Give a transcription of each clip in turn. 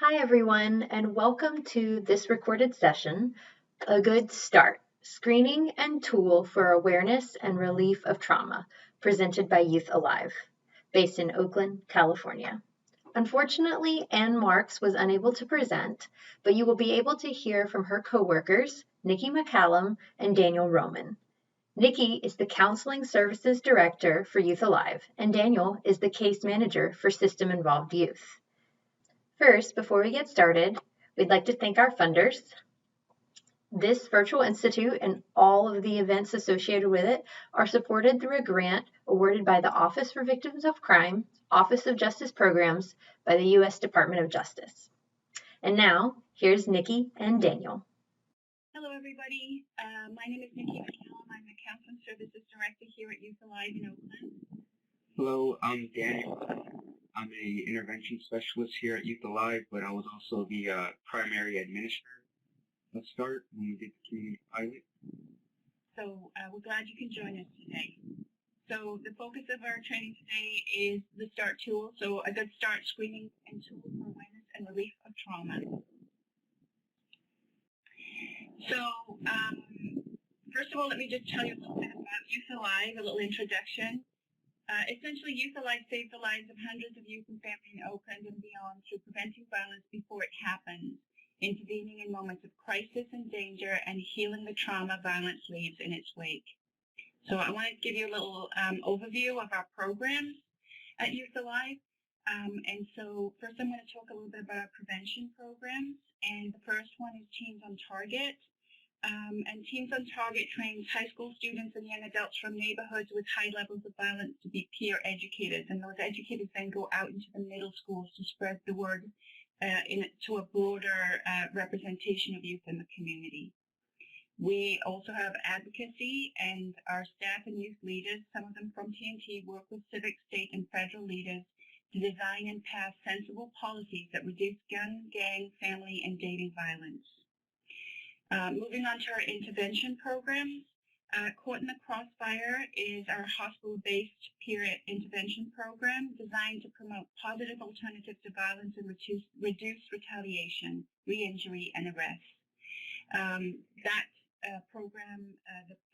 Hi, everyone, and welcome to this recorded session, A Good Start, Screening and Tool for Awareness and Relief of Trauma, presented by Youth Alive, based in Oakland, California. Unfortunately, Ann Marks was unable to present, but you will be able to hear from her coworkers, Nikki McCallum and Daniel Roman. Nikki is the Counseling Services Director for Youth Alive, and Daniel is the Case Manager for System Involved Youth. First, before we get started, we'd like to thank our funders. This virtual institute and all of the events associated with it are supported through a grant awarded by the Office for Victims of Crime, Office of Justice Programs by the U.S. Department of Justice. And now, here's Nikki and Daniel. Hello, everybody. My name is Nikki McCallum. I'm the Counseling Services Director here at Youth Alive in Oakland. Hello, I'm Daniel. I'm an intervention specialist here at Youth Alive, but I was also the primary administrator at START when we did the community pilot. So we're glad you can join us today. So the focus of our training today is the START tool, so a good start screening and tool for awareness and relief of trauma. So first of all, let me just tell you a little bit about Youth Alive, a little introduction. Essentially, Youth Alive saves the lives of hundreds of youth and families in Oakland and beyond through preventing violence before it happens, intervening in moments of crisis and danger, and healing the trauma violence leaves in its wake. So I want to give you a little overview of our programs at Youth Alive. And so first I'm going to talk a little bit about our prevention programs. And the first one is Teens on Target. And Teens on Target trains high school students and young adults from neighborhoods with high levels of violence to be peer educators. And those educators then go out into the middle schools to spread the word to a broader representation of youth in the community. We also have advocacy, and our staff and youth leaders, some of them from TNT, work with civic, state, and federal leaders to design and pass sensible policies that reduce gun, gang, family, and dating violence. Moving on to our intervention programs, Caught in the Crossfire is our hospital-based peer intervention program designed to promote positive alternatives to violence and reduce retaliation, re-injury, and arrest. The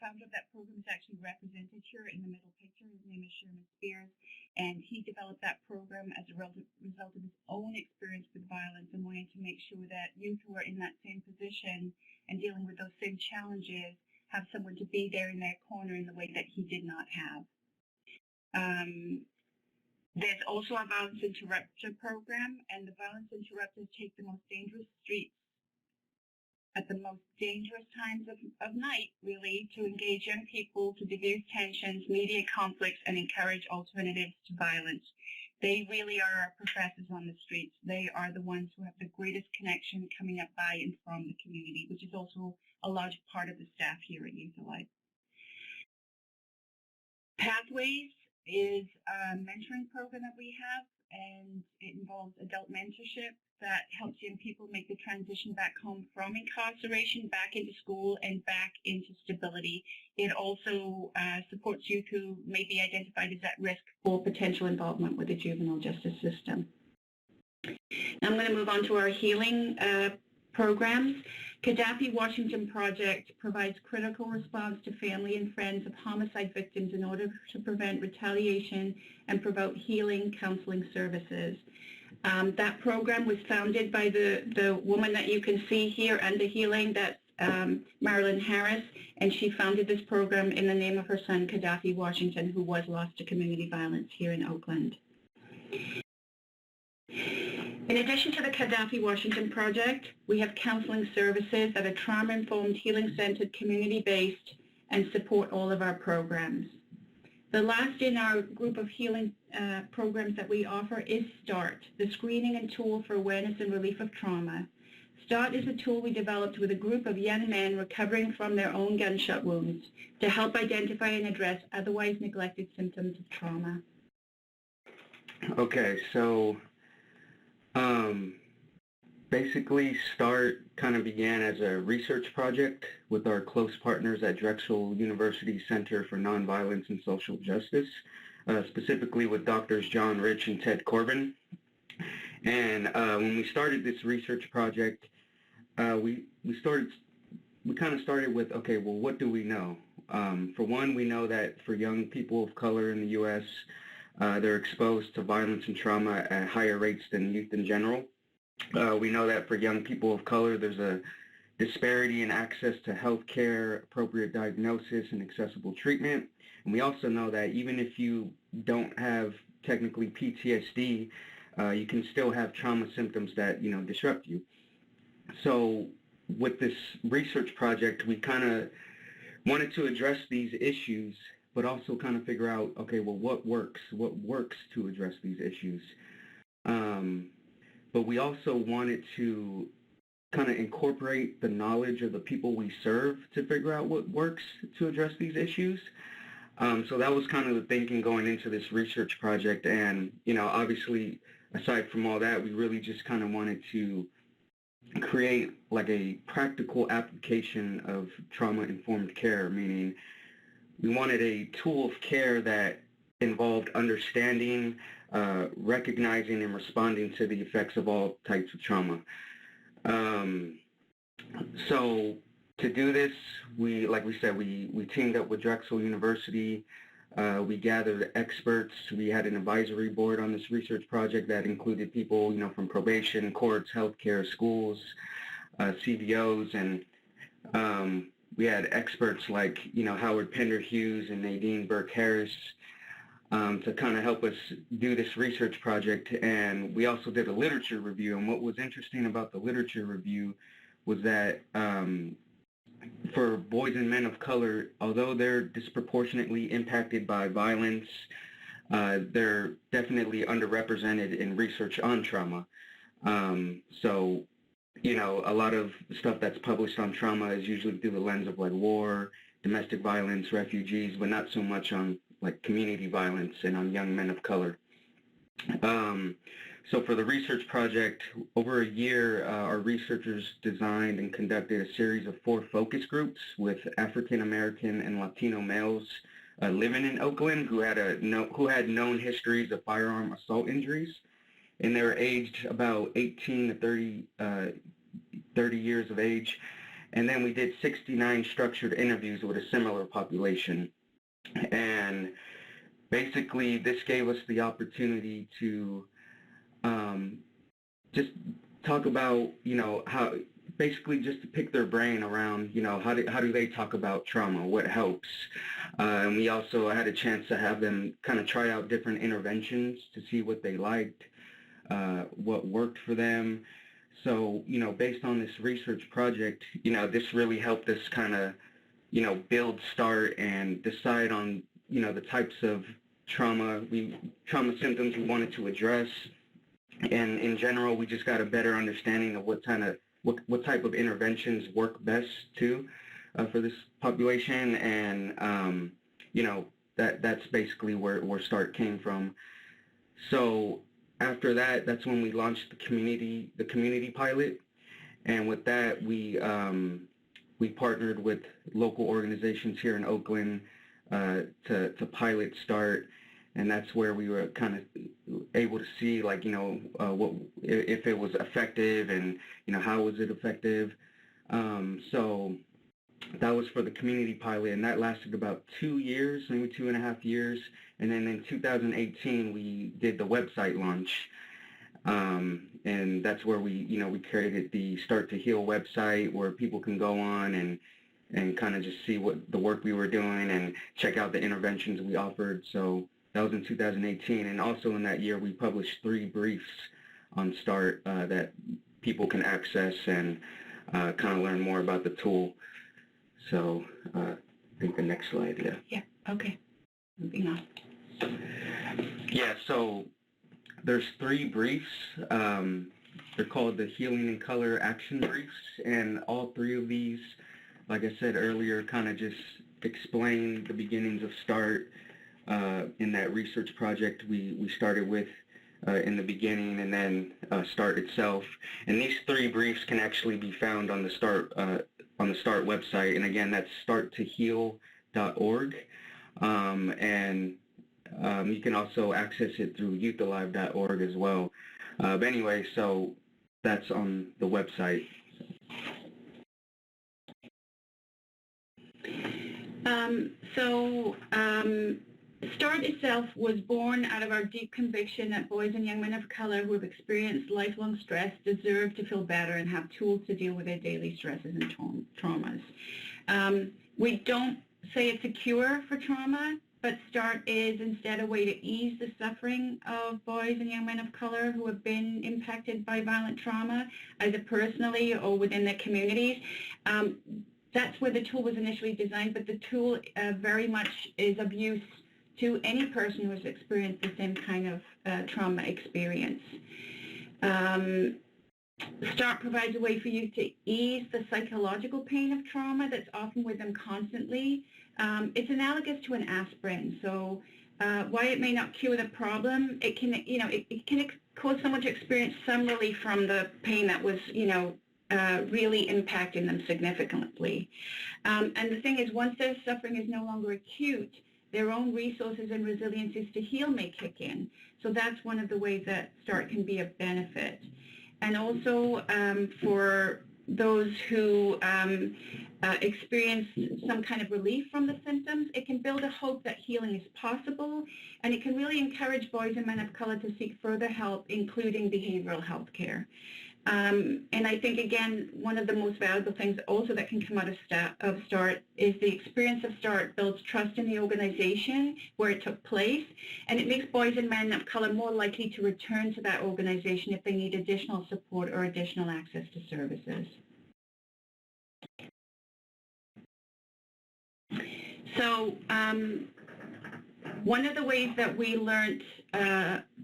founder of that program is actually represented here in the middle picture. His name is Sherman Spears, and he developed that program as a result of his own experience with violence and wanted to make sure that youth who are in that same position and dealing with those same challenges have someone to be there in their corner in the way that he did not have. There's also our Violence Interrupter program, and the Violence Interrupters take the most dangerous streets at the most dangerous times of night, really, to engage young people, to diffuse tensions, mediate conflicts, and encourage alternatives to violence. They really are our professors on the streets. They are the ones who have the greatest connection coming up by and from the community, which is also a large part of the staff here at Youth Alive. Pathways is a mentoring program that we have, and it involves adult mentorship that helps young people make the transition back home from incarceration, back into school, and back into stability. It also supports youth who may be identified as at risk for potential involvement with the juvenile justice system. Now I'm going to move on to our healing programs. Gaddafi Washington Project provides critical response to family and friends of homicide victims in order to prevent retaliation and promote healing counseling services. That program was founded by the woman that you can see here under healing, that's Marilyn Harris, and she founded this program in the name of her son, Gaddafi Washington, who was lost to community violence here in Oakland. In addition to the Gaddafi Washington Project, we have counseling services that are trauma-informed, healing-centered, community-based, and support all of our programs. The last in our group of healing programs that we offer is START, the Screening and Tool for Awareness and Relief of Trauma. START is a tool we developed with a group of young men recovering from their own gunshot wounds to help identify and address otherwise neglected symptoms of trauma. Okay, so basically START kind of began as a research project with our close partners at Drexel University Center for Nonviolence and Social Justice, specifically with Drs. John Rich and Ted Corbin. And when we started this research project, we kind of started with, okay, well, what do we know? For one, we know that for young people of color in the U.S., they're exposed to violence and trauma at higher rates than youth in general. We know that for young people of color, there's a disparity in access to health care, appropriate diagnosis, and accessible treatment. And we also know that even if you don't have technically PTSD, you can still have trauma symptoms that, disrupt you. So with this research project, we kind of wanted to address these issues, but also kind of figure out, okay, well, what works to address these issues. But we also wanted to kind of incorporate the knowledge of the people we serve to figure out what works to address these issues. So that was kind of the thinking going into this research project. And, obviously, aside from all that, we really just kind of wanted to create like a practical application of trauma-informed care, meaning we wanted a tool of care that involved understanding, recognizing, and responding to the effects of all types of trauma. So to do this, like we said, we teamed up with Drexel University. We gathered experts. We had an advisory board on this research project that included people, from probation, courts, healthcare, schools, CVOs, and we had experts like, Howard Pender Hughes and Nadine Burke-Harris to kind of help us do this research project. And we also did a literature review. And what was interesting about the literature review was that for boys and men of color, although they're disproportionately impacted by violence, they're definitely underrepresented in research on trauma. So, a lot of stuff that's published on trauma is usually through the lens of like war, domestic violence, refugees, but not so much on like community violence and on young men of color. So for the research project, over a year, our researchers designed and conducted a series of 4 focus groups with African American and Latino males living in Oakland who had known histories of firearm assault injuries, and they were aged about 18 to 30 years of age. And then we did 69 structured interviews with a similar population. And basically, this gave us the opportunity to just talk about, how basically just to pick their brain around, how do they talk about trauma, what helps. And we also had a chance to have them kind of try out different interventions to see what they liked, what worked for them. So, based on this research project, this really helped us kind of, build, start, and decide on, the types of trauma symptoms we wanted to address. And in general, we just got a better understanding of what type of interventions work best too for this population. And, that's basically where START came from. So after that, that's when we launched the community pilot. And with that, we partnered with local organizations here in Oakland to pilot START, and that's where we were kind of able to see, like, what if it was effective, and how was it effective. So that was for the community pilot, and that lasted about 2 years, maybe 2.5 years. And then in 2018, we did the website launch. And that's where we created the Start to Heal website where people can go on and kind of just see what the work we were doing and check out the interventions we offered. So that was in 2018. And also in that year, we published 3 briefs on START that people can access and kind of learn more about the tool. So I think the next slide, yeah. Yeah, okay. Moving on. Yeah, so there's 3 briefs. They're called the Healing in Color Action Briefs, and all 3 of these, like I said earlier, kind of just explain the beginnings of START in that research project we started with in the beginning, and then START itself. And these 3 briefs can actually be found on the START website, and again, that's starttoheal.org. And you can also access it through youthalive.org as well. But anyway, so that's on the website. START itself was born out of our deep conviction that boys and young men of color who have experienced lifelong stress deserve to feel better and have tools to deal with their daily stresses and traumas. We don't say it's a cure for trauma, but START is instead a way to ease the suffering of boys and young men of color who have been impacted by violent trauma, either personally or within their communities. That's where the tool was initially designed, but the tool very much is of use to any person who has experienced the same kind of trauma experience. START provides a way for you to ease the psychological pain of trauma that's often with them constantly. It's analogous to an aspirin. So while it may not cure the problem, it can, it can cause someone to experience some relief from the pain that was, really impacting them significantly. And the thing is, once their suffering is no longer acute, their own resources and resiliences to heal may kick in. So that's one of the ways that START can be of benefit. And also for those who experience some kind of relief from the symptoms, it can build a hope that healing is possible, and it can really encourage boys and men of color to seek further help, including behavioral health care. And I think, again, one of the most valuable things also that can come out of START is the experience of START builds trust in the organization where it took place, and it makes boys and men of color more likely to return to that organization if they need additional support or additional access to services. So one of the ways that we learned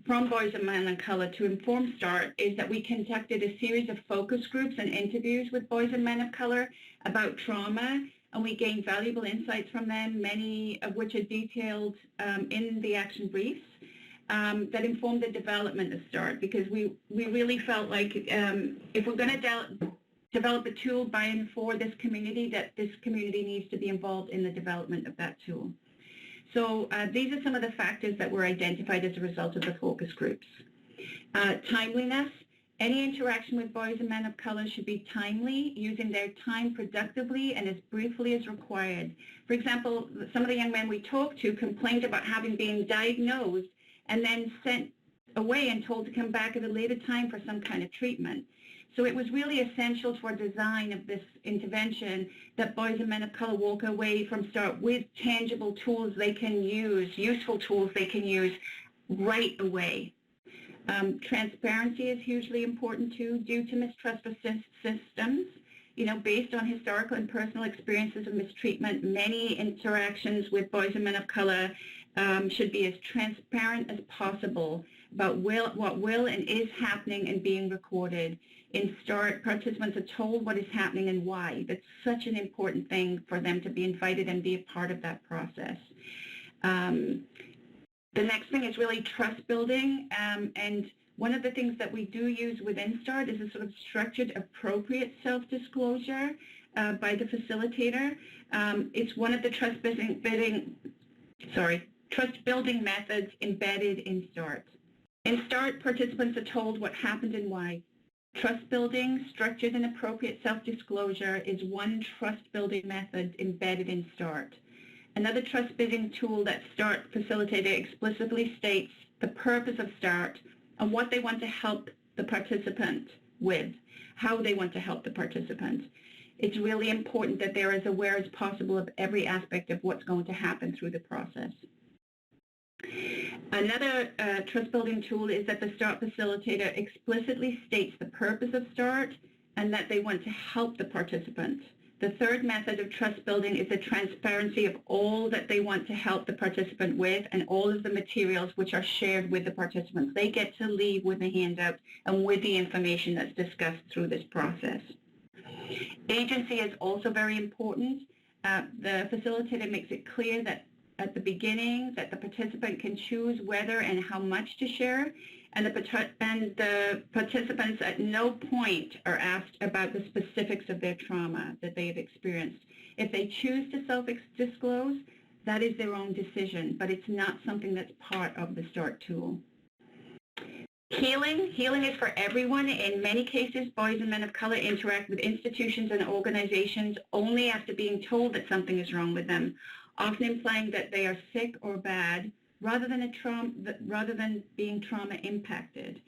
from boys and men of color to inform START is that we conducted a series of focus groups and interviews with boys and men of color about trauma, and we gained valuable insights from them, many of which are detailed in the action briefs that informed the development of START, because we really felt like if we're going to develop a tool by and for this community, that this community needs to be involved in the development of that tool. So these are some of the factors that were identified as a result of the focus groups. Timeliness. Any interaction with boys and men of color should be timely, using their time productively and as briefly as required. For example, some of the young men we talked to complained about having been diagnosed and then sent away and told to come back at a later time for some kind of treatment. So it was really essential to our design of this intervention that boys and men of color walk away from START with tangible tools they can use, useful tools they can use right away. Transparency is hugely important too, due to mistrust of systems. Based on historical and personal experiences of mistreatment, many interactions with boys and men of color should be as transparent as possible about what will and is happening and being recorded. In START, participants are told what is happening and why. That's such an important thing for them to be invited and be a part of that process. The next thing is really trust building, and one of the things that we do use within START is a sort of structured, appropriate self-disclosure by the facilitator. It's one of the trust building methods embedded in START. In START, participants are told what happened and why. Trust building, structured and appropriate self-disclosure is one trust building method embedded in START. Another trust building tool that START facilitator explicitly states the purpose of START and what they want to help the participant with, how they want to help the participant. It's really important that they're as aware as possible of every aspect of what's going to happen through the process. Another trust-building tool is that the START facilitator explicitly states the purpose of START and that they want to help the participant. The third method of trust building is the transparency of all that they want to help the participant with and all of the materials which are shared with the participants. They get to leave with the handout and with the information that's discussed through this process. Agency is also very important. The facilitator makes it clear that at the beginning that the participant can choose whether and how much to share, and the participants at no point are asked about the specifics of their trauma that they have experienced. If they choose to self-disclose, that is their own decision, but it's not something that's part of the START tool. Healing is for everyone. In many cases, boys and men of color interact with institutions and organizations only after being told that something is wrong with them, often implying that they are sick or bad, rather than being trauma impacted.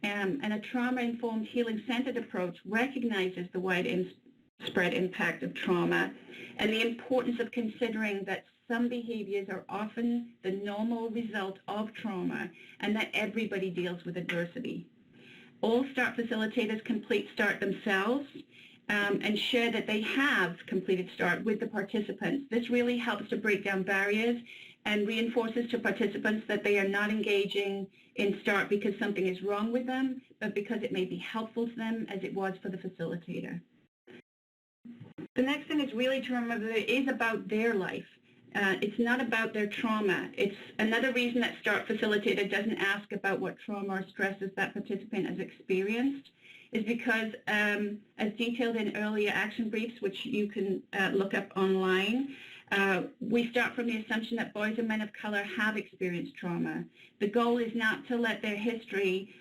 And a trauma-informed, healing-centered approach recognizes the widespread impact of trauma and the importance of considering that some behaviors are often the normal result of trauma and that everybody deals with adversity. All START facilitators complete START themselves and share that they have completed START with the participants. This really helps to break down barriers and reinforces to participants that they are not engaging in START because something is wrong with them, but because it may be helpful to them as it was for the facilitator. The next thing is really to remember that it is about their life. It's not about their trauma. It's another reason that START facilitator doesn't ask about what trauma or stresses that participant has experienced is because, as detailed in earlier action briefs, which you can look up online, we start from the assumption that boys and men of color have experienced trauma. The goal is not to let their history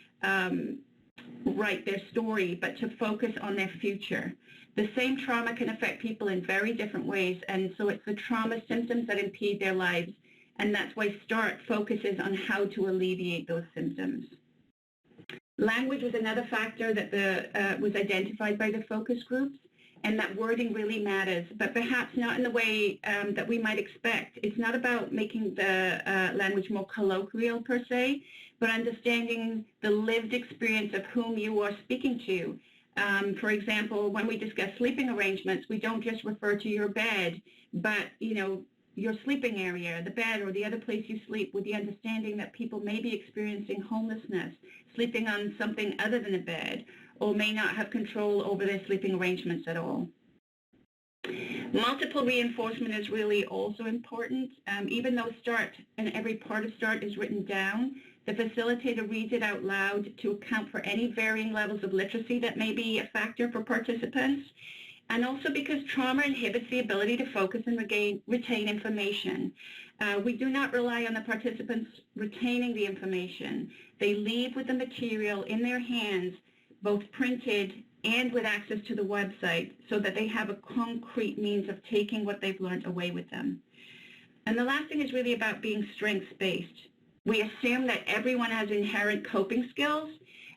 write their story, but to focus on their future. The same trauma can affect people in very different ways, and so it's the trauma symptoms that impede their lives, and that's why START focuses on how to alleviate those symptoms. Language was another factor that was identified by the focus groups, and that wording really matters, but perhaps not in the way that we might expect. It's not about making the language more colloquial per se, but understanding the lived experience of whom you are speaking to. For example, when we discuss sleeping arrangements, we don't just refer to your bed, but your sleeping area, the bed or the other place you sleep, with the understanding that people may be experiencing homelessness, sleeping on something other than a bed, or may not have control over their sleeping arrangements at all. Multiple reinforcement is really also important. Even though START and every part of START is written down, the facilitator reads it out loud to account for any varying levels of literacy that may be a factor for participants, and also because trauma inhibits the ability to focus and retain information. We do not rely on the participants retaining the information. They leave with the material in their hands, both printed and with access to the website, so that they have a concrete means of taking what they've learned away with them. And the last thing is really about being strengths-based. We assume that everyone has inherent coping skills,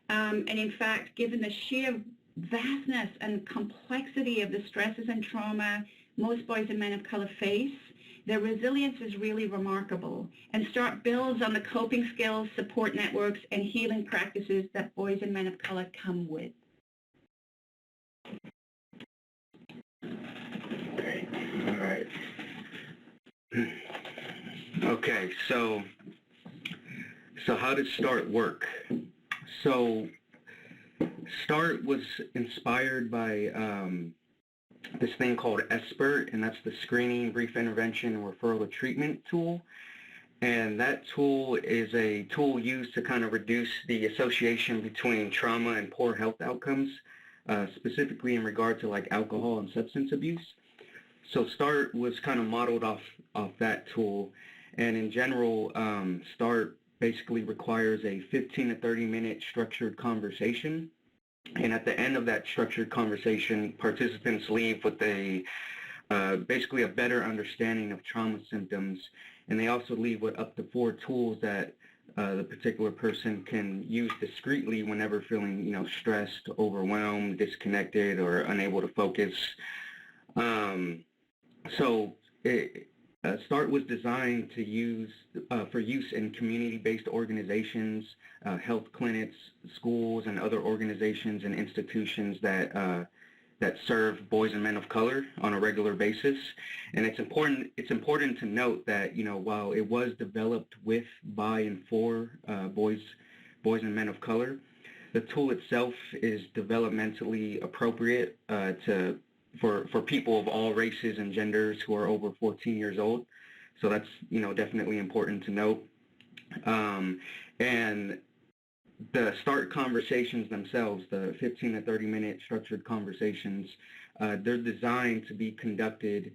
and in fact, given the sheer vastness and complexity of the stresses and trauma most boys and men of color face, their resilience is really remarkable. And START builds on the coping skills, support networks, and healing practices that boys and men of color come with. Okay, all right. Okay, so how does START work? So START was inspired by this thing called SBIRT, and that's the Screening, Brief Intervention, and Referral to Treatment tool. And that tool is a tool used to kind of reduce the association between trauma and poor health outcomes, specifically in regard to like alcohol and substance abuse. So START was kind of modeled off that tool. And in general, START basically requires a 15 to 30 minute structured conversation. And at the end of that structured conversation, participants leave with basically a better understanding of trauma symptoms. And they also leave with up to 4 tools that the particular person can use discreetly whenever feeling, stressed, overwhelmed, disconnected, or unable to focus. START was designed to use for use in community-based organizations, health clinics, schools, and other organizations and institutions that serve boys and men of color on a regular basis. And it's important to note that while it was developed with, by, and for boys and men of color, the tool itself is developmentally appropriate for people of all races and genders who are over 14 years old. So that's, definitely important to note. And the START conversations themselves, the 15 to 30 minute structured conversations, they're designed to be conducted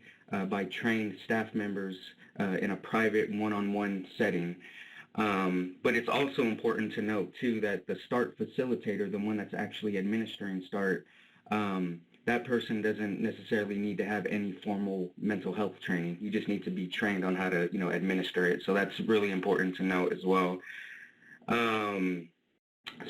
by trained staff members in a private one-on-one setting. But it's also important to note, too, that the START facilitator, the one that's actually administering START, that person doesn't necessarily need to have any formal mental health training. You just need to be trained on how to, administer it. So that's really important to note as well.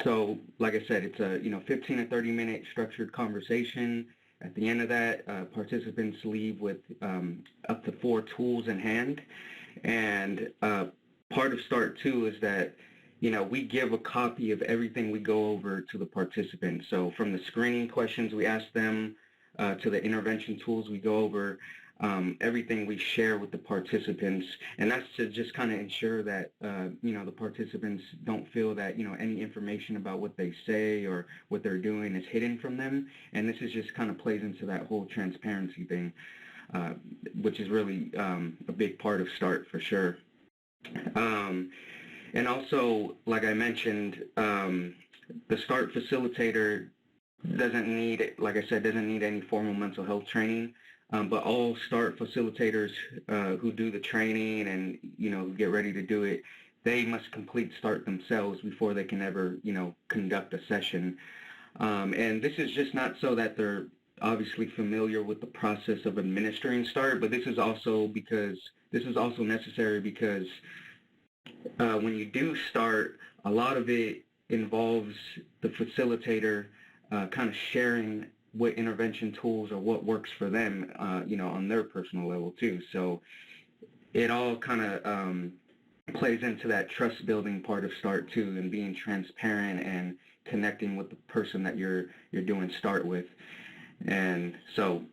So, like I said, it's a 15 to 30-minute structured conversation. At the end of that, participants leave with up to 4 tools in hand. And part of START, too, is that we give a copy of everything we go over to the participants. So from the screening questions we ask them to the intervention tools we go over, everything we share with the participants, and that's to just kind of ensure that the participants don't feel that any information about what they say or what they're doing is hidden from them. And this is just kind of plays into that whole transparency thing, which is really a big part of START for sure. And also, like I mentioned, the START facilitator doesn't need, like I said, doesn't need any formal mental health training. But all START facilitators who do the training and, get ready to do it, they must complete START themselves before they can ever, conduct a session. And this is just not so that they're obviously familiar with the process of administering START, but this is also necessary because when you do START, a lot of it involves the facilitator kind of sharing what intervention tools or what works for them, on their personal level too. So it all kind of plays into that trust building part of START too, and being transparent and connecting with the person that you're doing START with. And so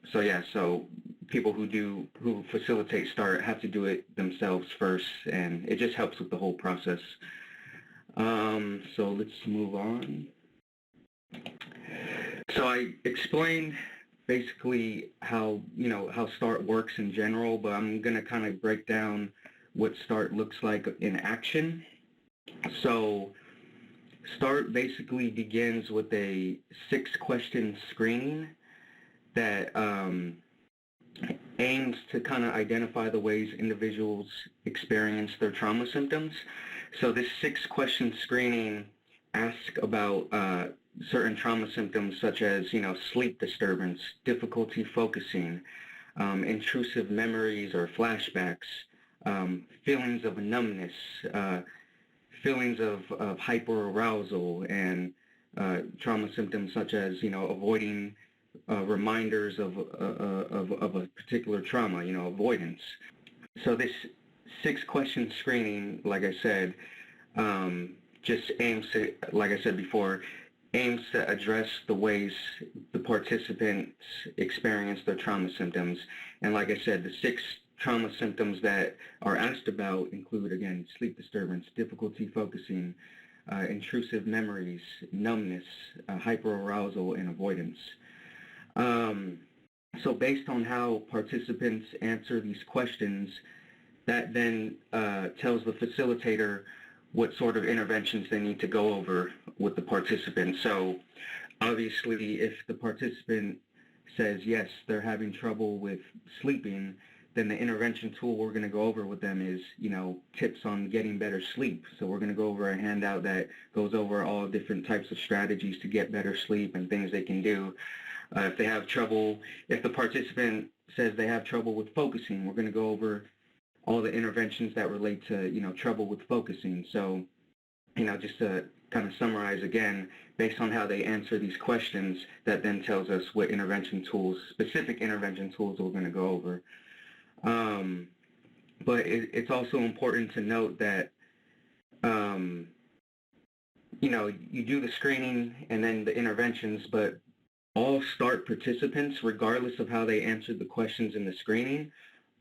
people who facilitate START have to do it themselves first, and it just helps with the whole process. So let's move on. So I explained basically how START works in general, but I'm going to kind of break down what START looks like in action. So START basically begins with a 6-question screening that aims to kind of identify the ways individuals experience their trauma symptoms. So this 6-question screening asks about certain trauma symptoms such as, sleep disturbance, difficulty focusing, intrusive memories or flashbacks, feelings of numbness, feelings of hyperarousal, and trauma symptoms such as, avoiding reminders of a particular trauma, avoidance. So this 6-question screening, like I said, just aims to, like I said before, aims to address the ways the participants experience their trauma symptoms. And like I said, the 6 trauma symptoms that are asked about include, again, sleep disturbance, difficulty focusing, intrusive memories, numbness, hyperarousal, and avoidance. So based on how participants answer these questions, that then tells the facilitator what sort of interventions they need to go over with the participant. So obviously, if the participant says, yes, they're having trouble with sleeping, then the intervention tool we're going to go over with them is, tips on getting better sleep. So we're going to go over a handout that goes over all different types of strategies to get better sleep and things they can do. If the participant says they have trouble with focusing, we're going to go over all the interventions that relate to, trouble with focusing. So, just to kind of summarize again, based on how they answer these questions, that then tells us what specific intervention tools we're going to go over. But it's also important to note that, you do the screening and then the interventions, but all START participants, regardless of how they answered the questions in the screening,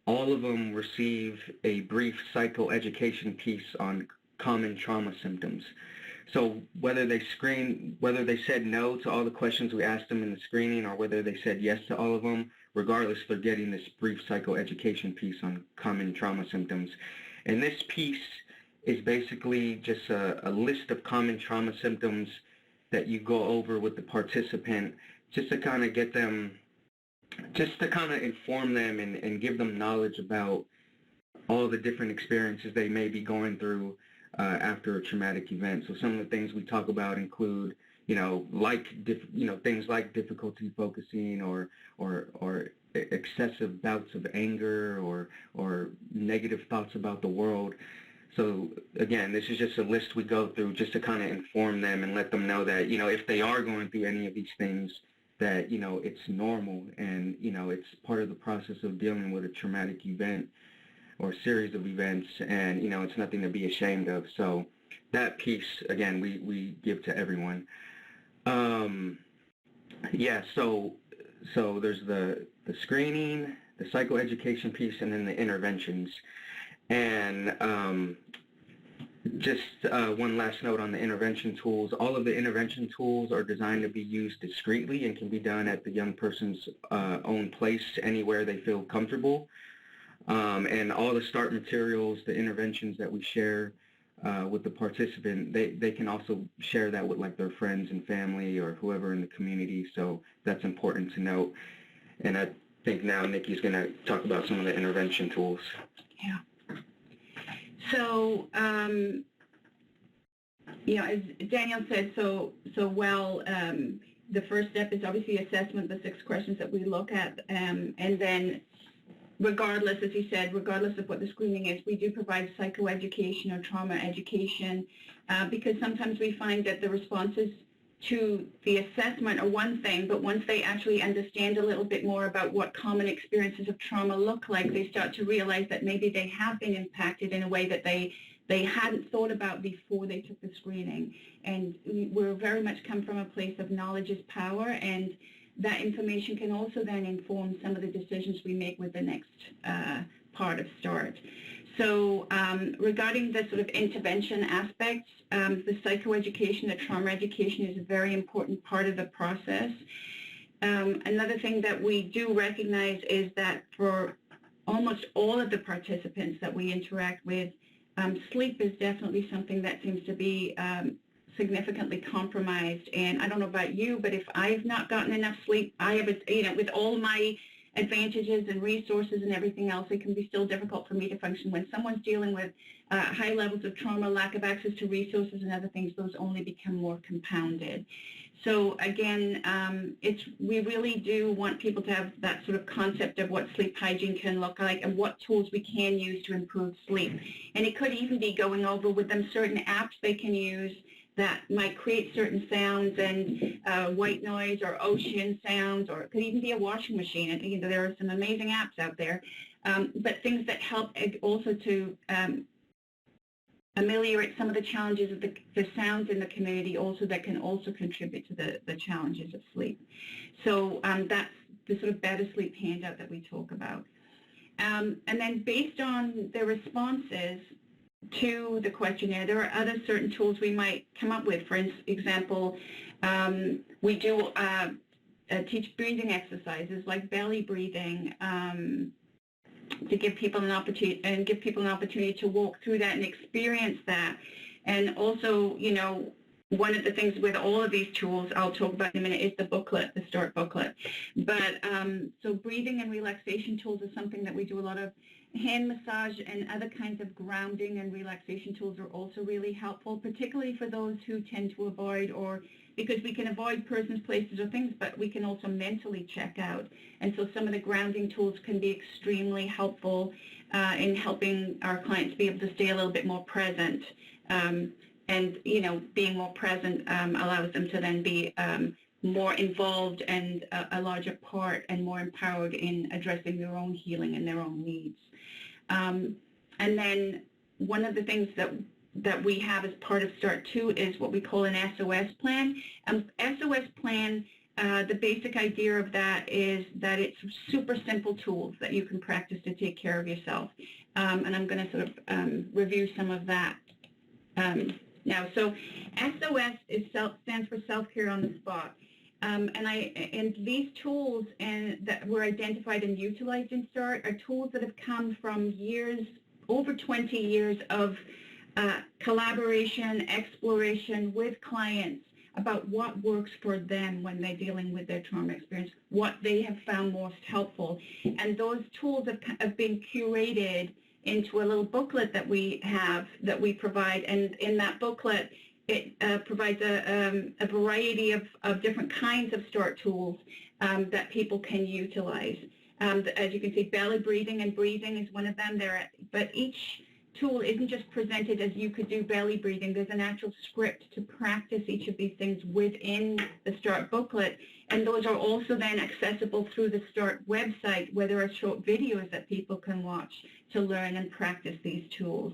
all of them receive a brief psychoeducation piece on common trauma symptoms. So whether they said no to all the questions we asked them in the screening or whether they said yes to all of them, regardless, they're getting this brief psychoeducation piece on common trauma symptoms. And this piece is basically just a list of common trauma symptoms that you go over with the participant just to kind of inform them and give them knowledge about all the different experiences they may be going through after a traumatic event. So some of the things we talk about include, things like difficulty focusing or excessive bouts of anger or negative thoughts about the world. So again, this is just a list we go through just to kind of inform them and let them know that, if they are going through any of these things, that, it's normal and, it's part of the process of dealing with a traumatic event or series of events, and, it's nothing to be ashamed of. So that piece, again, we give to everyone. So there's the screening, the psychoeducation piece, and then the interventions. And just one last note on the intervention tools. All of the intervention tools are designed to be used discreetly and can be done at the young person's own place, anywhere they feel comfortable. And all the START materials, the interventions that we share with the participant, they can also share that with like their friends and family or whoever in the community. So that's important to note. And I think now Nikki's going to talk about some of the intervention tools. Yeah. So, as Daniel said so well, the first step is obviously assessment, the 6 questions that we look at, and then regardless, as you said, regardless of what the screening is, we do provide psychoeducation or trauma education because sometimes we find that the responses to the assessment are one thing, but once they actually understand a little bit more about what common experiences of trauma look like, they start to realize that maybe they have been impacted in a way that they hadn't thought about before they took the screening. And we're very much come from a place of knowledge is power, and that information can also then inform some of the decisions we make with the next part of START. So regarding the sort of intervention aspects, the psychoeducation, the trauma education is a very important part of the process. Another thing that we do recognize is that for almost all of the participants that we interact with, sleep is definitely something that seems to be significantly compromised. And I don't know about you, but if I've not gotten enough sleep, I have, with all my advantages and resources and everything else, it can be still difficult for me to function. When someone's dealing with high levels of trauma, lack of access to resources and other things, those only become more compounded. So again, we really do want people to have that sort of concept of what sleep hygiene can look like and what tools we can use to improve sleep. And it could even be going over with them certain apps they can use that might create certain sounds and white noise or ocean sounds, or it could even be a washing machine. And there are some amazing apps out there, but things that help also to ameliorate some of the challenges of the sounds in the community, also that can also contribute to the challenges of sleep. So that's the sort of better sleep handout that we talk about. And then based on the responses to the questionnaire, there are other certain tools we might come up with. For example, we do teach breathing exercises like belly breathing to give people an opportunity to walk through that and experience that. And also, one of the things with all of these tools I'll talk about in a minute is the booklet, the START booklet. But so breathing and relaxation tools is something that we do a lot of. Hand massage and other kinds of grounding and relaxation tools are also really helpful, particularly for those who tend to avoid, or because we can avoid persons, places, or things, but we can also mentally check out. And so some of the grounding tools can be extremely helpful in helping our clients be able to stay a little bit more present. And, being more present allows them to then be more involved and a larger part and more empowered in addressing their own healing and their own needs. And then one of the things that we have as part of START 2 is what we call an SOS Plan. SOS Plan, the basic idea of that is that it's super simple tools that you can practice to take care of yourself. And I'm going to sort of review some of that now. So SOS stands for self-care on the spot. And these tools that were identified and utilized in START are tools that have come from over 20 years of collaboration, exploration with clients about what works for them when they're dealing with their trauma experience, what they have found most helpful. And those tools have been curated into a little booklet that we provide, and in that booklet it provides a variety of different kinds of START tools that people can utilize. As you can see, belly breathing and breathing is one of them there, but each tool isn't just presented as you could do belly breathing. There's an actual script to practice each of these things within the START booklet, and those are also then accessible through the START website, where there are short videos that people can watch to learn and practice these tools.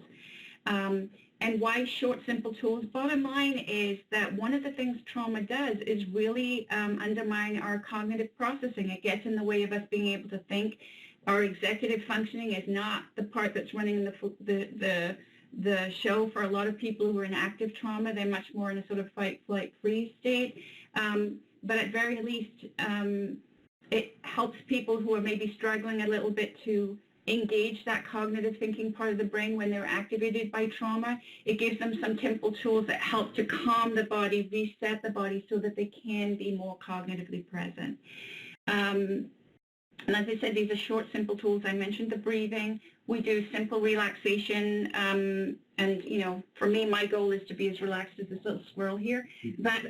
And why short, simple tools? Bottom line is that one of the things trauma does is really undermine our cognitive processing. It gets in the way of us being able to think. Our executive functioning is not the part that's running the show for a lot of people who are in active trauma. They're much more in a sort of fight, flight, freeze state. But at very least, it helps people who are maybe struggling a little bit to engage that cognitive thinking part of the brain when they're activated by trauma. It gives them some simple tools that help to calm the body, reset the body so that they can be more cognitively present. And as I said, these are short, simple tools. I mentioned the breathing. We do simple relaxation. And, you know, for me, my goal is to be as relaxed as this little squirrel here. But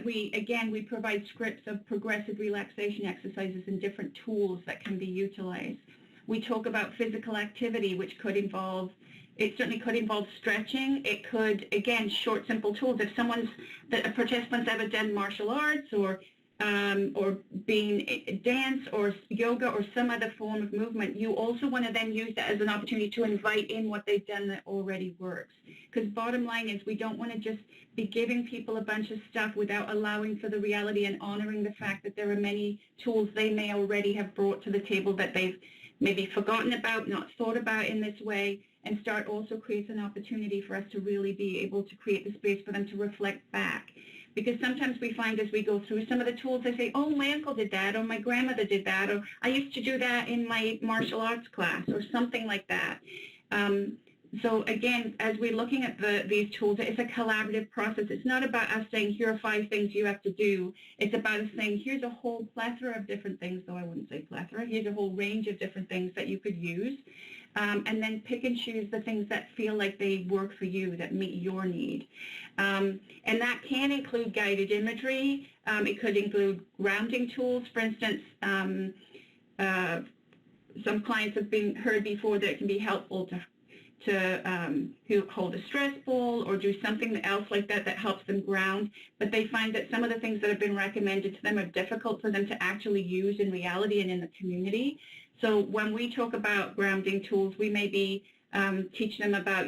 we provide scripts of progressive relaxation exercises and different tools that can be utilized. We talk about physical activity, which could involve, it certainly could involve stretching. It could, again, short, simple tools. If a participant's ever done martial arts or being dance or yoga or some other form of movement, you also want to then use that as an opportunity to invite in what they've done that already works. Because bottom line is we don't want to just be giving people a bunch of stuff without allowing for the reality and honoring the fact that there are many tools they may already have brought to the table that they've maybe forgotten about, not thought about in this way, and START also creates an opportunity for us to really be able to create the space for them to reflect back. Because sometimes we find as we go through some of the tools, they say, oh, my uncle did that, or my grandmother did that, or I used to do that in my martial arts class, or something like that. So again, as we're looking at these tools, it's a collaborative process. It's not about us saying, here are 5 things you have to do. It's about us saying, here's a whole plethora of different things, though I wouldn't say plethora. Here's a whole range of different things that you could use. And then pick and choose the things that feel like they work for you, that meet your need. And that can include guided imagery. It could include grounding tools. For instance, some clients have been heard before that it can be helpful to hold a stress ball or do something else like that that helps them ground. But they find that some of the things that have been recommended to them are difficult for them to actually use in reality and in the community. So when we talk about grounding tools, we may be teach them about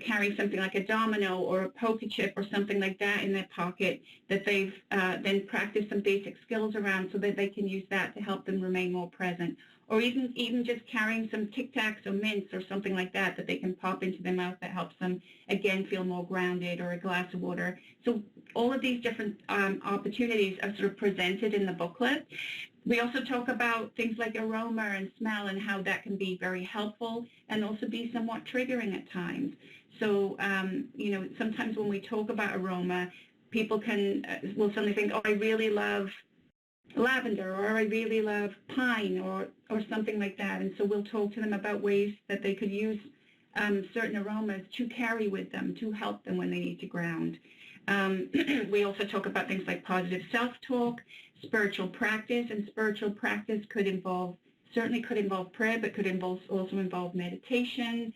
carrying something like a domino or a poker chip or something like that in their pocket that they've then practiced some basic skills around so that they can use that to help them remain more present. Or even just carrying some Tic Tacs or mints or something like that that they can pop into their mouth that helps them, again, feel more grounded, or a glass of water. So all of these different opportunities are sort of presented in the booklet. We also talk about things like aroma and smell and how that can be very helpful and also be somewhat triggering at times. So, you know, sometimes when we talk about aroma, people will suddenly think, oh, I really love lavender, or I really love pine, or something like that. And so we'll talk to them about ways that they could use certain aromas to carry with them to help them when they need to ground. We also talk about things like positive self-talk, spiritual practice, and spiritual practice certainly could involve prayer, but could also involve meditation,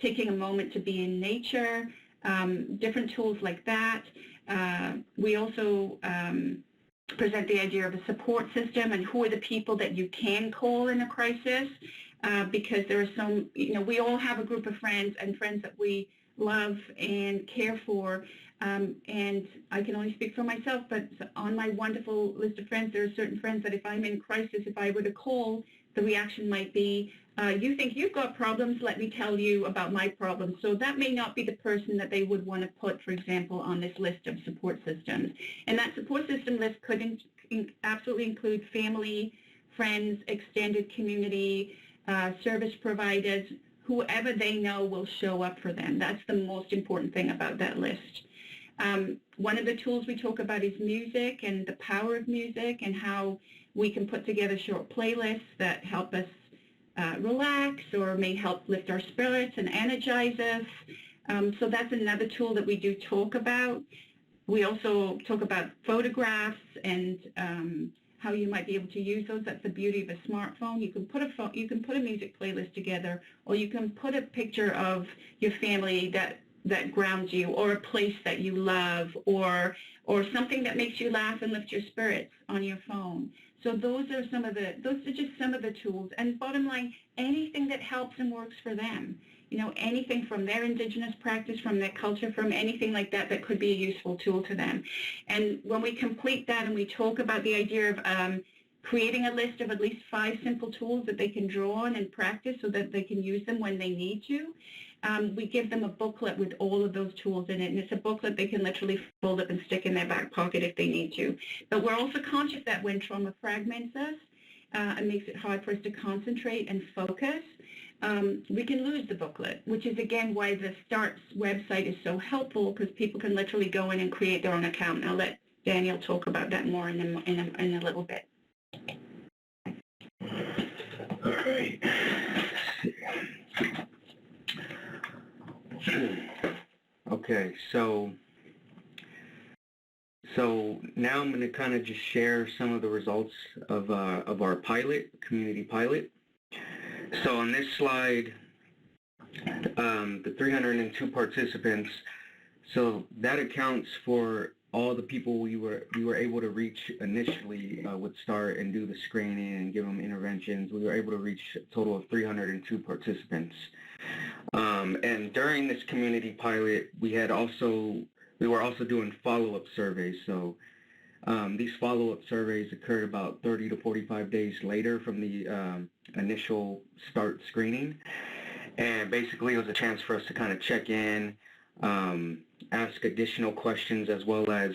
taking a moment to be in nature, different tools like that. We also present the idea of a support system and who are the people that you can call in a crisis, because there are some, you know, we all have a group of friends and friends that we love and care for, and I can only speak for myself, but on my wonderful list of friends, there are certain friends that if I'm in crisis, if I were to call, the reaction might be, you think you've got problems, let me tell you about my problems. So that may not be the person that they would want to put, for example, on this list of support systems. And that support system list could absolutely include family, friends, extended community, service providers, whoever they know will show up for them. That's the most important thing about that list. One of the tools we talk about is music and the power of music and how we can put together short playlists that help us relax or may help lift our spirits and energize us. So that's another tool that we do talk about. We also talk about photographs and how you might be able to use those. That's the beauty of a smartphone. You can put a music playlist together, or you can put a picture of your family that grounds you, or a place that you love, or something that makes you laugh and lift your spirits on your phone. So those are just some of the tools. And bottom line, anything that helps and works for them. Anything from their indigenous practice, from their culture, from anything like that could be a useful tool to them. And when we complete that and we talk about the idea of creating a list of at least 5 simple tools that they can draw on and practice so that they can use them when they need to, we give them a booklet with all of those tools in it. And it's a booklet they can literally fold up and stick in their back pocket if they need to. But we're also conscious that when trauma fragments us and makes it hard for us to concentrate and focus, we can lose the booklet, which is, again, why the STARTS website is so helpful, because people can literally go in and create their own account. And I'll let Daniel talk about that more in a little bit. All right. Okay, so now I'm going to kind of just share some of the results of our community pilot. So on this slide, the 302 participants, so that accounts for all the people we were able to reach initially with START and do the screening and give them interventions. We were able to reach a total of 302 participants. And during this community pilot, we were also doing follow-up surveys. So these follow-up surveys occurred about 30 to 45 days later from the initial START screening. And basically it was a chance for us to kind of check in, ask additional questions, as well as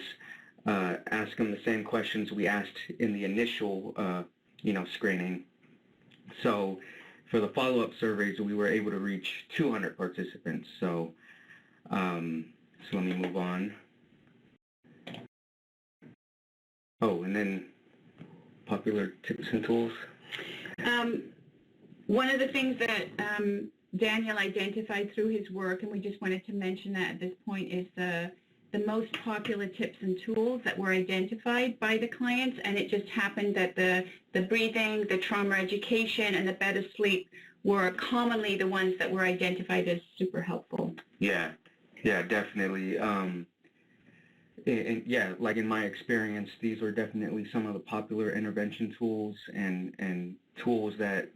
ask them the same questions we asked in the initial screening. So for the follow-up surveys, we were able to reach 200 participants. So let me move on. Oh, and then popular tips and tools. One of the things that Daniel identified through his work, and we just wanted to mention that at this point, is the most popular tips and tools that were identified by the clients, and it just happened that the breathing, the trauma education, and the better sleep were commonly the ones that were identified as super helpful. Yeah, definitely. And yeah, like in my experience, these were definitely some of the popular intervention tools and tools that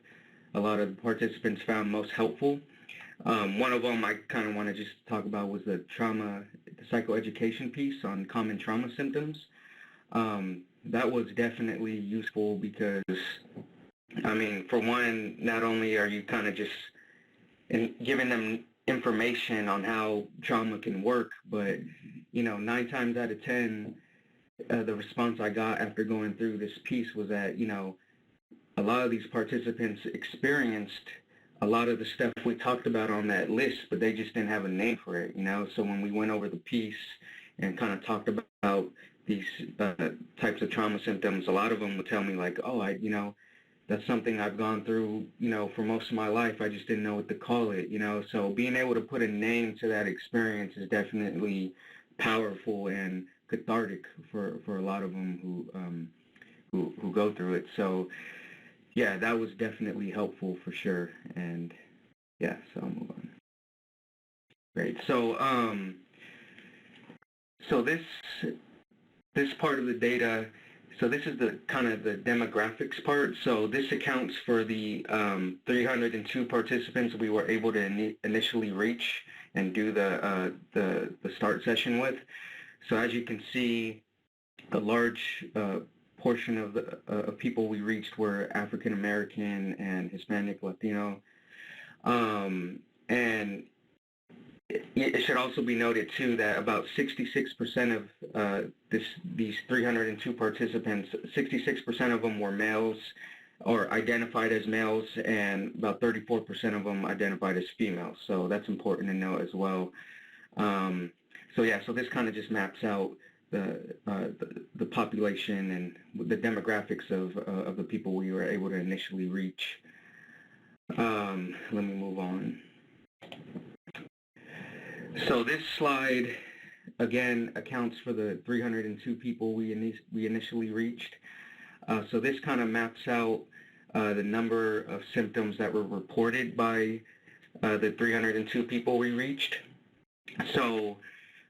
a lot of the participants found most helpful. One of them I kind of want to just talk about was the psychoeducation piece on common trauma symptoms. That was definitely useful because, I mean, for one, not only are you kind of just giving them information on how trauma can work, but 9 times out of 10, the response I got after going through this piece was that a lot of these participants experienced a lot of the stuff we talked about on that list, but they just didn't have a name for it. So when we went over the piece and kind of talked about these types of trauma symptoms, a lot of them would tell me like, oh, that's something I've gone through, for most of my life. I just didn't know what to call it, So being able to put a name to that experience is definitely powerful and cathartic for a lot of them who go through it. So yeah, that was definitely helpful for sure. And yeah, so I'll move on. Great. So so this part of the data. So this is the kind of the demographics part. So this accounts for the 302 participants we were able to initially reach and do the START session with. So as you can see, a large portion of the people we reached were African American and Hispanic, Latino, and it should also be noted too that about 66% of these 302 participants, 66% of them were males or identified as males, and about 34% of them identified as females. So that's important to know as well. So yeah, so this kind of just maps out the population and the demographics of the people we were able to initially reach. Let me move on. So this slide, again, accounts for the 302 people we initially reached. So this kind of maps out the number of symptoms that were reported by the 302 people we reached. So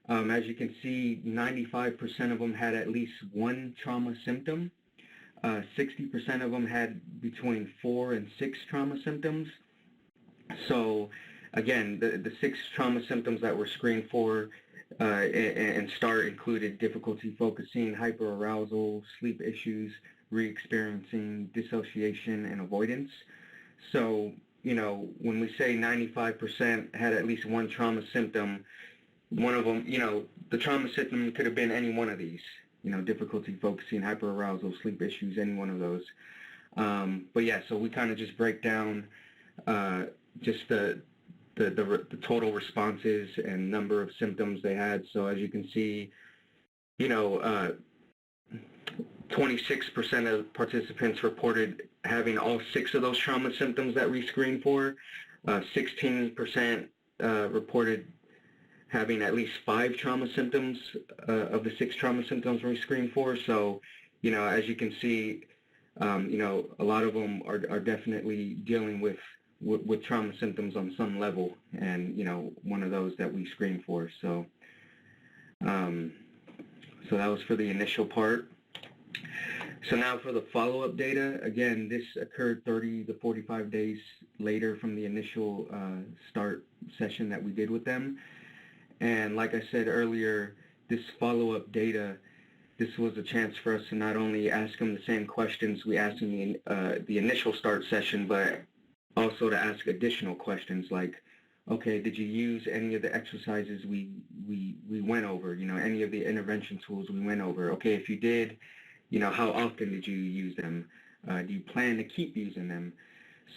as you can see, 95% of them had at least one trauma symptom. 60% of them had between 4 and 6 trauma symptoms. So again, the 6 trauma symptoms that were screened for and START included difficulty focusing, hyperarousal, sleep issues, re-experiencing, dissociation, and avoidance. So, you know, when we say 95% had at least one trauma symptom, one of them, you know, the trauma symptom could have been any one of these, you know, difficulty focusing, hyperarousal, sleep issues, any one of those. But yeah, so we kind of just break down just the total responses and number of symptoms they had. So as you can see, you know, 26% of participants reported having all 6 of those trauma symptoms that we screened for. 16% reported having at least 5 trauma symptoms of the 6 trauma symptoms we screened for. So, you know, as you can see, you know, a lot of them are definitely dealing with trauma symptoms on some level, and, you know, one of those that we screened for. So, so that was for the initial part. So now for the follow-up data, again, this occurred 30 to 45 days later from the initial START session that we did with them. And like I said earlier, this follow-up data, this was a chance for us to not only ask them the same questions we asked in the initial START session, but also to ask additional questions like, okay, did you use any of the exercises we went over, you know, any of the intervention tools we went over? Okay, if you did, you know, how often did you use them? Do you plan to keep using them?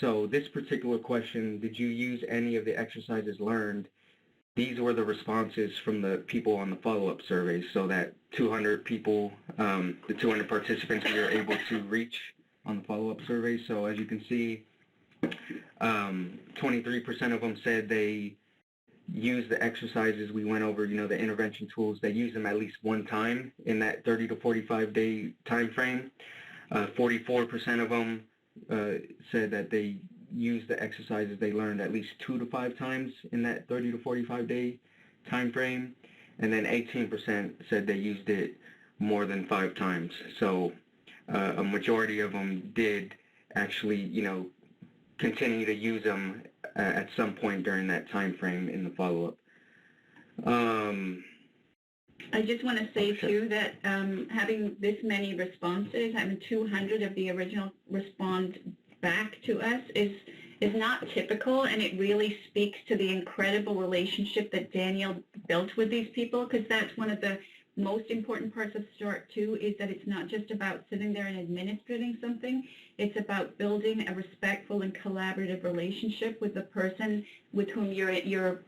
So this particular question, did you use any of the exercises learned? These were the responses from the people on the follow-up survey. So that 200 people, the 200 participants we were able to reach on the follow-up survey. So as you can see, 23% of them said they use the exercises we went over, you know, the intervention tools. They use them at least one time in that 30 to 45 day time frame. 44% of them said that they use the exercises they learned at least 2 to 5 times in that 30 to 45 day time frame. And then 18% said they used it more than 5 times. So a majority of them did actually, you know, continue to use them at some point during that time frame in the follow-up. I just want to say, too, that having this many responses, having 200 of the original respond back to us is not typical, and it really speaks to the incredible relationship that Daniel built with these people, because that's one of the most important parts of START, too, is that it's not just about sitting there and administering something. It's about building a respectful and collaborative relationship with the person with whom you're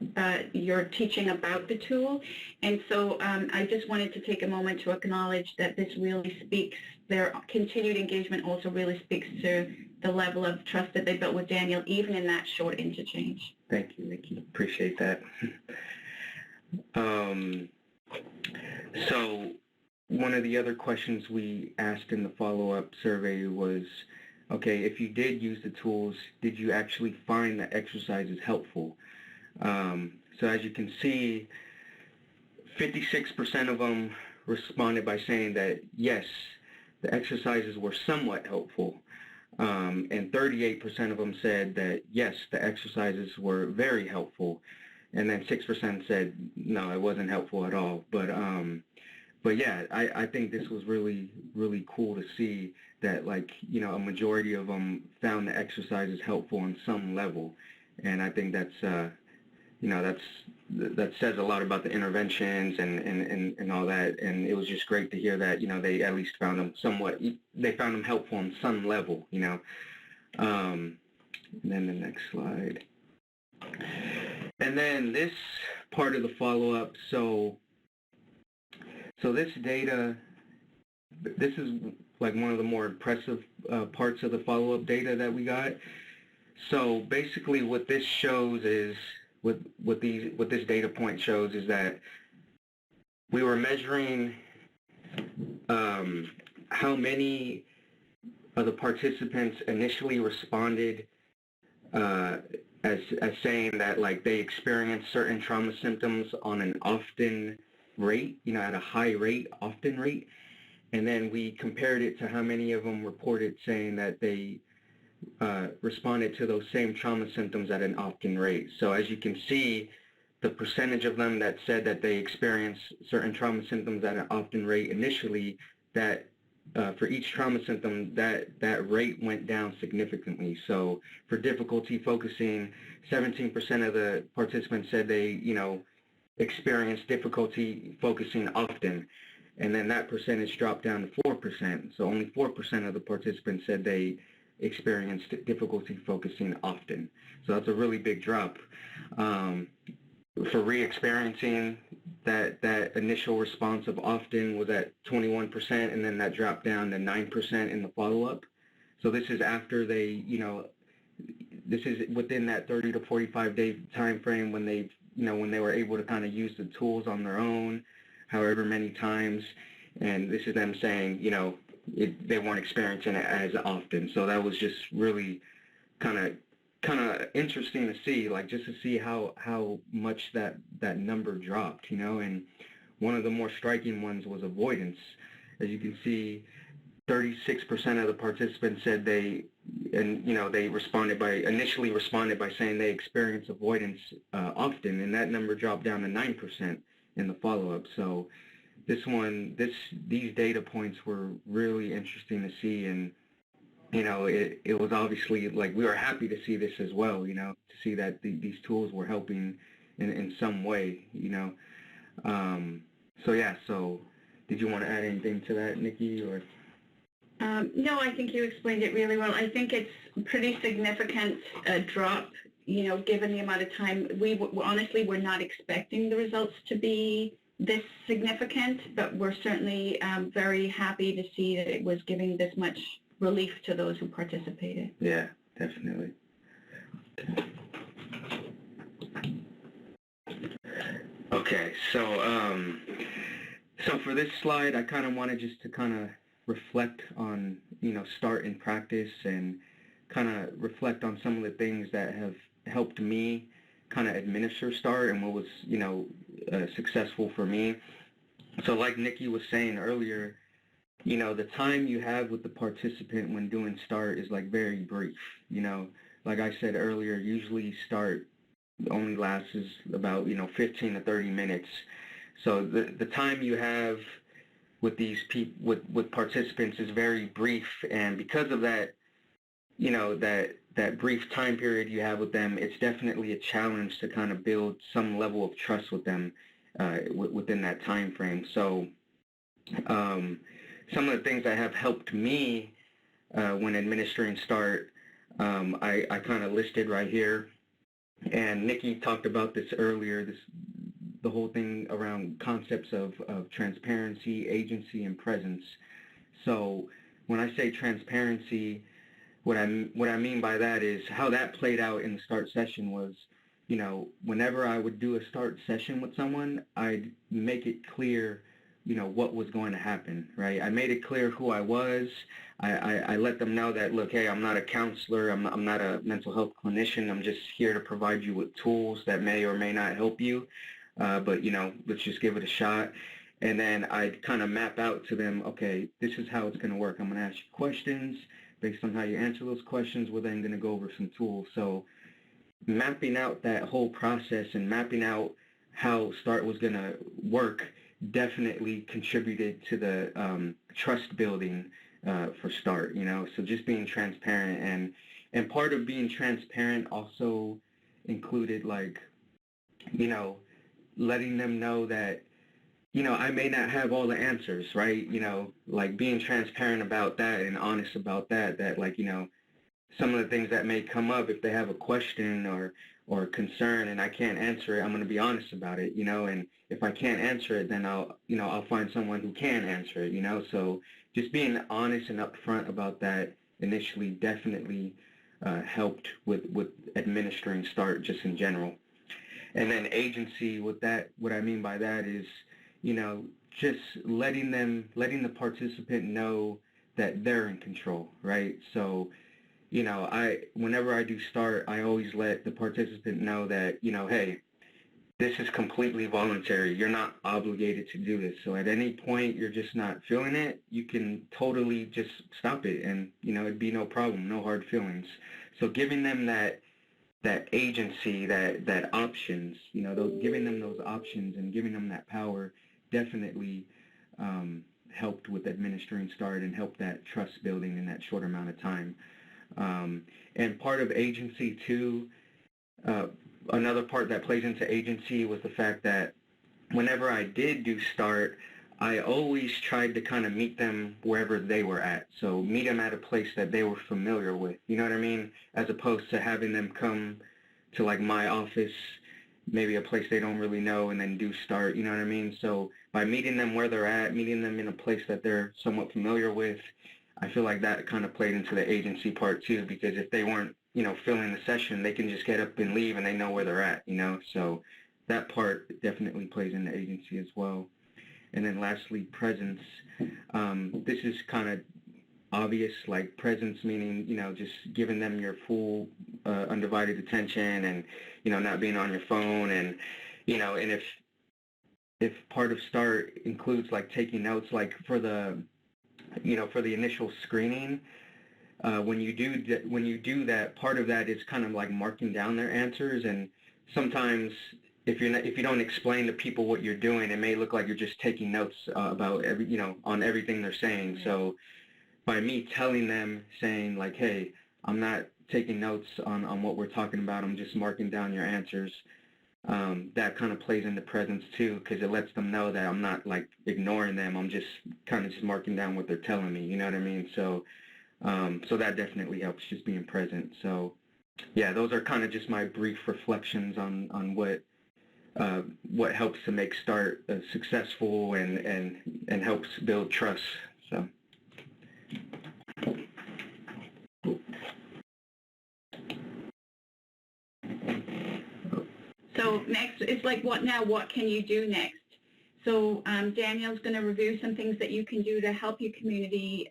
teaching about the tool. And so I just wanted to take a moment to acknowledge that this really speaks, their continued engagement also really speaks to the level of trust that they built with Daniel, even in that short interchange. Thank you, Nikki. Appreciate that. So one of the other questions we asked in the follow-up survey was, okay, if you did use the tools, did you actually find the exercises helpful? So as you can see, 56% of them responded by saying that, yes, the exercises were somewhat helpful. And 38% of them said that, yes, the exercises were very helpful. And then 6% said, no, it wasn't helpful at all. But yeah, I think this was really, really cool to see that, like, you know, a majority of them found the exercises helpful on some level. And I think that's, you know, that says a lot about the interventions and all that. And it was just great to hear that, you know, they at least found them they found them helpful on some level, you know. And then the next slide. And then this part of the follow-up, so this data, this is like one of the more impressive parts of the follow-up data that we got. So basically what this shows is, what this data point shows is that we were measuring how many of the participants initially responded as saying that like they experienced certain trauma symptoms on an often rate, at a high rate, often rate. And then we compared it to how many of them reported saying that they responded to those same trauma symptoms at an often rate. So as you can see, the percentage of them that said that they experienced certain trauma symptoms at an often rate initially, that for each trauma symptom, that rate went down significantly. So for difficulty focusing, 17% of the participants said they, experienced difficulty focusing often. And then that percentage dropped down to 4%. So only 4% of the participants said they experienced difficulty focusing often. So that's a really big drop. For re-experiencing, that initial response of often was at 21%, and then that dropped down to 9% in the follow-up. So this is after they, this is within that 30 to 45 day time frame when they, when they were able to kind of use the tools on their own, however many times, and this is them saying, they weren't experiencing it as often. So that was just really kind of interesting to see, like just to see how much that number dropped, and one of the more striking ones was avoidance. As you can see, 36% of the participants said they initially responded by saying they experienced avoidance often, and that number dropped down to 9% in the follow-up. So these data points were really interesting to see, and it was obviously like we were happy to see this as well, to see that these tools were helping in some way, So yeah, so did you want to add anything to that, Nikki, or? No, I think you explained it really well. I think it's a pretty significant drop, given the amount of time. We honestly were not expecting the results to be this significant, but we're certainly very happy to see that it was giving this much relief to those who participated. Yeah, definitely. Okay, so for this slide, I kind of wanted just to kind of reflect on, START in practice, and kind of reflect on some of the things that have helped me kind of administer START and what was, successful for me. So like Nikki was saying earlier, the time you have with the participant when doing START is like very brief. Like I said earlier, usually START only lasts about, 15 to 30 minutes. So the time you have with these with participants is very brief, and because of that, that brief time period you have with them, it's definitely a challenge to kind of build some level of trust with them within that time frame. So some of the things that have helped me when administering START, I kind of listed right here, and Nikki talked about this earlier, the whole thing around concepts of transparency, agency, and presence. So when I say transparency, what I mean by that is how that played out in the START session was, whenever I would do a START session with someone, I'd make it clear, what was going to happen, right? I made it clear who I was. I let them know that, look, hey, I'm not a counselor. I'm not a mental health clinician. I'm just here to provide you with tools that may or may not help you. But, let's just give it a shot. And then I'd kind of map out to them, okay, this is how it's going to work. I'm going to ask you questions. Based on how you answer those questions, we're then going to go over some tools. So mapping out that whole process and mapping out how START was going to work definitely contributed to the trust building for START, So just being transparent, and part of being transparent also included, like, letting them know that, I may not have all the answers, right? Like being transparent about that and honest about that, like, some of the things that may come up, if they have a question or concern and I can't answer it, I'm going to be honest about it, and if I can't answer it, then I'll find someone who can answer it, So just being honest and upfront about that initially definitely helped with administering START just in general. And then agency, what I mean by that is, just letting the participant know that they're in control, right? So, whenever I do START, I always let the participant know that, hey, this is completely voluntary. You're not obligated to do this. So at any point you're just not feeling it, you can totally just stop it, and it'd be no problem, no hard feelings. So giving them that agency, that options, giving them those options and giving them that power definitely helped with administering START and helped that trust building in that short amount of time. And part of agency too, another part that plays into agency was the fact that whenever I did do START, I always tried to kind of meet them wherever they were at. So meet them at a place that they were familiar with, you know what I mean? As opposed to having them come to like my office, maybe a place they don't really know, and then do START, you know what I mean? So by meeting them where they're at, meeting them in a place that they're somewhat familiar with, I feel like that kind of played into the agency part too, because if they weren't, filling the session, they can just get up and leave and they know where they're at, So that part definitely plays into agency as well. And then lastly, presence. This is kind of obvious, like presence meaning, just giving them your full undivided attention and, not being on your phone. And, and if part of START includes like taking notes, like for the initial screening, when you do that, part of that is kind of like marking down their answers. And sometimes if you don't explain to people what you're doing, it may look like you're just taking notes about on everything they're saying. So by me telling them, saying like, hey, I'm not taking notes on what we're talking about, I'm just marking down your answers, that kind of plays into presence too, because it lets them know that I'm not like ignoring them, I'm just kind of just marking down what they're telling me, you know what I mean? So so that definitely helps, just being present. So yeah, those are kind of just my brief reflections on what helps to make START successful and helps build trust. So next, it's like what now? What can you do next? So Danielle's going to review some things that you can do to help your community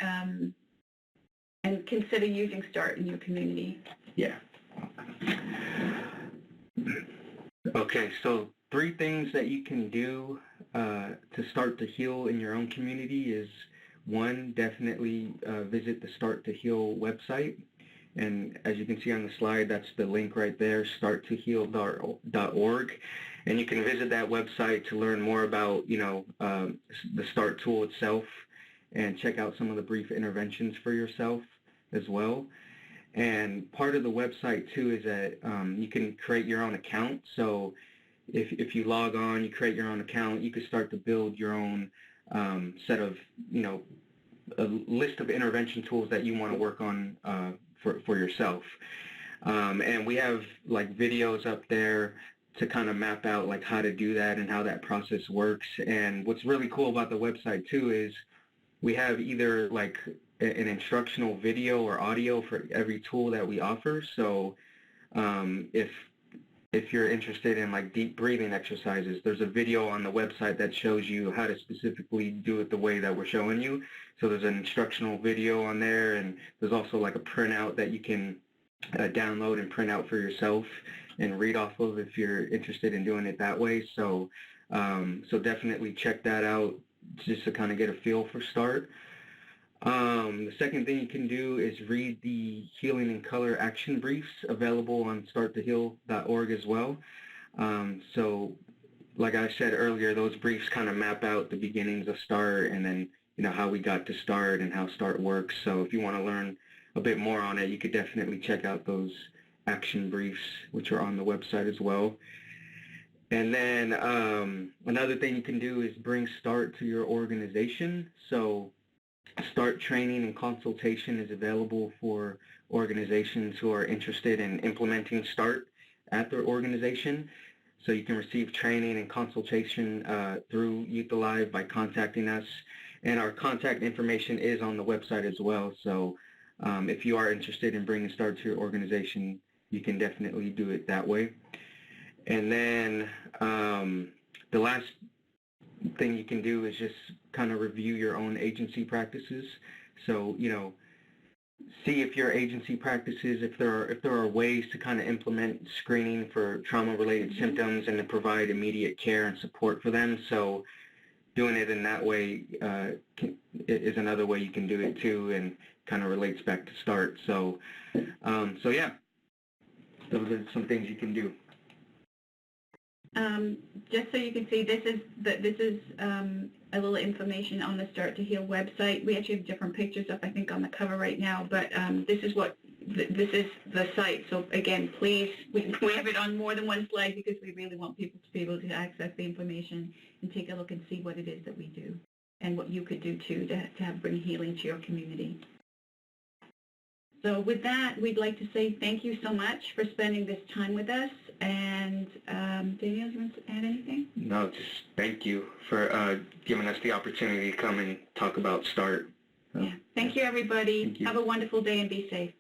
and consider using START in your community. Yeah. Okay, so 3 things that you can do to start to heal in your own community is, 1, definitely visit the Start to Heal website. And as you can see on the slide, that's the link right there, starttoheal.org. And you can visit that website to learn more about, the START tool itself, and check out some of the brief interventions for yourself as well. And part of the website too is that you can create your own account. So if you log on, you create your own account, you can start to build your own set of, a list of intervention tools that you want to work on for yourself. And we have like videos up there to kind of map out like how to do that and how that process works. And what's really cool about the website too is we have either like an instructional video or audio for every tool that we offer. So if you're interested in like deep breathing exercises, there's a video on the website that shows you how to specifically do it the way that we're showing you. So there's an instructional video on there, and there's also like a printout that you can download and print out for yourself and read off of if you're interested in doing it that way. So so definitely check that out just to kind of get a feel for START. The second thing you can do is read the Healing in Color action briefs available on starttoheal.org as well. So like I said earlier, those briefs kind of map out the beginnings of START and then, how we got to START and how START works. So if you want to learn a bit more on it, you could definitely check out those action briefs, which are on the website as well. And then another thing you can do is bring START to your organization. So START training and consultation is available for organizations who are interested in implementing START at their organization. So you can receive training and consultation through Youth Alive by contacting us. And our contact information is on the website as well. So if you are interested in bringing START to your organization, you can definitely do it that way. And then the last thing you can do is just kind of review your own agency practices. So, see if your agency practices, if there are ways to kind of implement screening for trauma-related symptoms and to provide immediate care and support for them. So doing it in that way is another way you can do it too, and kind of relates back to START. So, yeah, those are some things you can do. Just so you can see, this is a little information on the Start to Heal website. We actually have different pictures up, I think, on the cover right now, but this is the site. So again, please, we have it on more than one slide because we really want people to be able to access the information and take a look and see what it is that we do and what you could do too to bring healing to your community. So with that, we'd like to say thank you so much for spending this time with us. And Daniel, do you want to add anything? No, just thank you for giving us the opportunity to come and talk about START. So, yeah. Thank you, everybody. Thank you. Have a wonderful day and be safe.